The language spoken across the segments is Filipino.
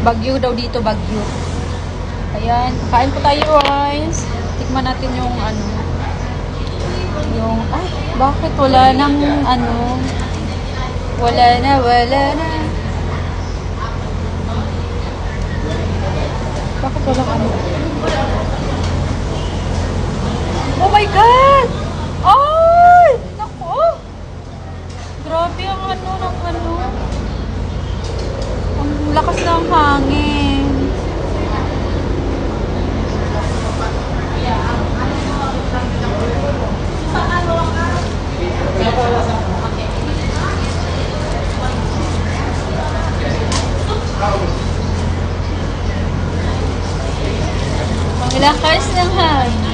Bagyo daw dito, bagyo. Ayan, kain po tayo guys. Tikman natin yung ano. Yung, ay, bakit wala nang ano. Wala na. Bakit wala ano? Oh my God! Ay! Naku! Grabe ang ano ng ano. Ang lakas ng hangin. Ang lakas ng hangin.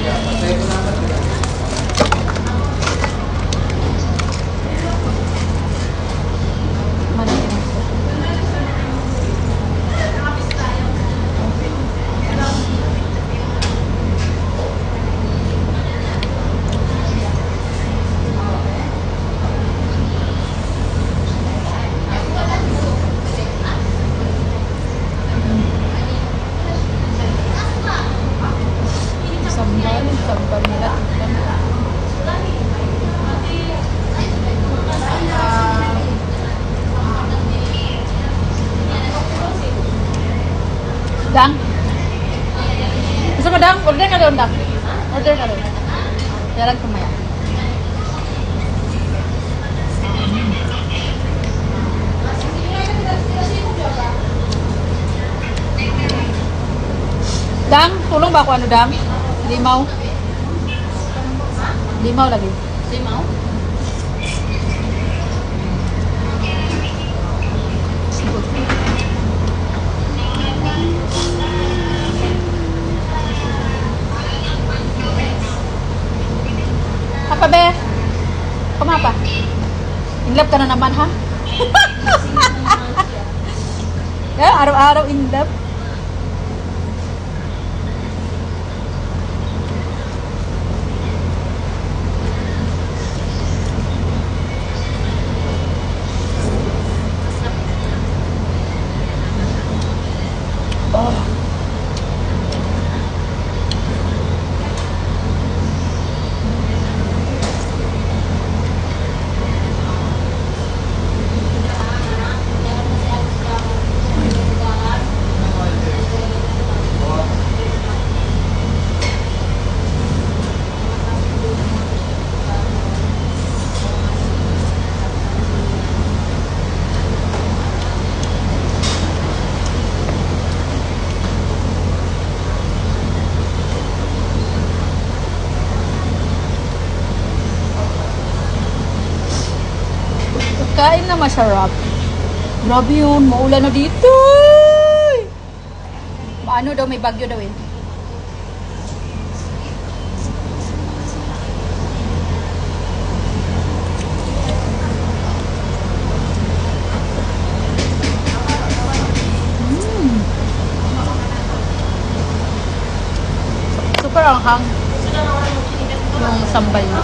Sambal nila. Dang. Gusto mo Dang? Order ka doon, Dang. Order ka doon. Jalan kumaya. Dang, tulong ba ako ano, Dang? Limaw. Limaw lagi. Limaw? Apa be? Kumapa? In love ka na naman ha? Araw-araw in love. Kain na masarap. Grabe yun, maulan na dito. Ano daw, may bagyo daw eh. Super anghang yung sambal niya.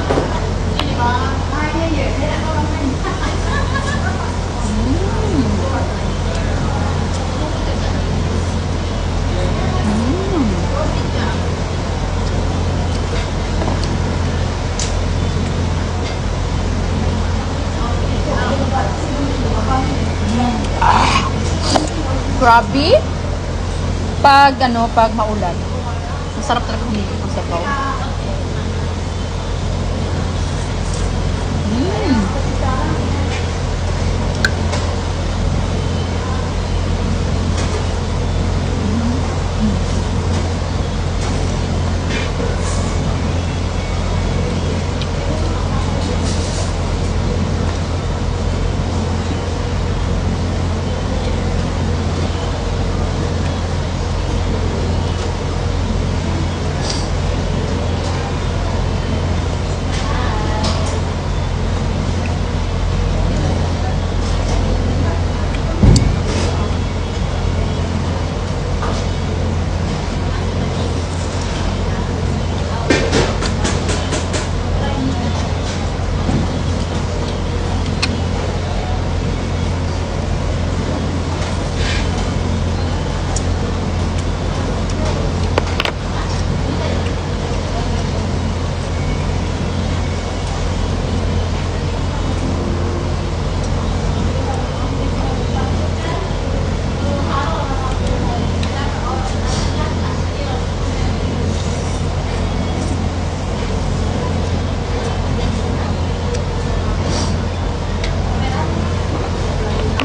Grabe. Pag maulan. Masarap talaga humigit ng sabaw.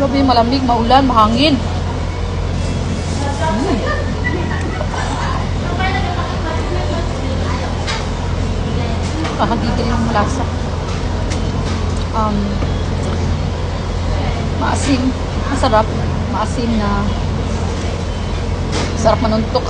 Grabe, malamig, maulan, mahangin. Kakagigil ng lasa. Maasim. Masarap. Maasim na. Sarap manuntok.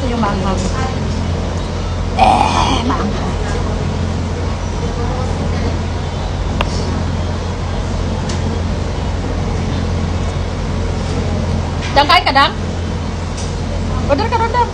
Yung maanghang. Maanghang. Dang, kain ka, Dang? Order ka, order.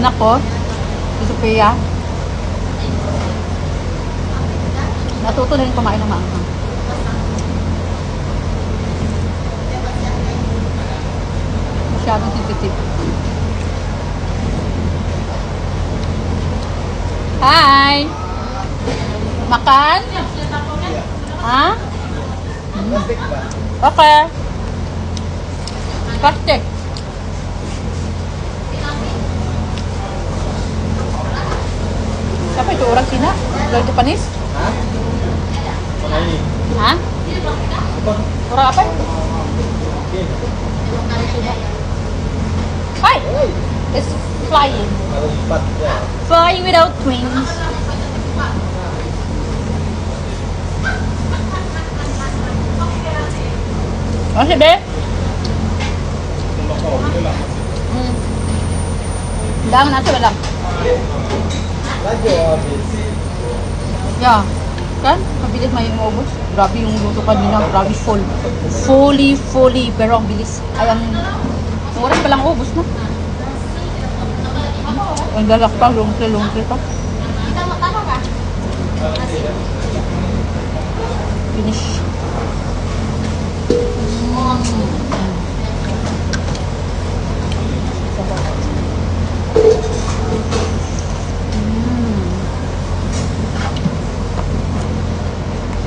Anak ko, si Sophia, natuto na rin kumain ng maanghang. Masyadong sensitive. Hi! Makan? Ha? Okay. Plastic. Siapa itu orang Cina? Orang Japanese? Hah? Orang apa? Hi! It's flying. Flying without wings. Masih, Be? Dang, nasa ba lang? Ya, kan? Mabilis may maubos. Grabe yung luto kanina. Grabe full. Fully. Pero ang bilis. Ay, ang oras pa lang ubos na. Ang lalak pa. Lungkre pa. Finish.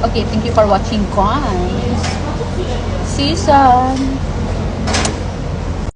Okay, thank you for watching, guys. See you soon.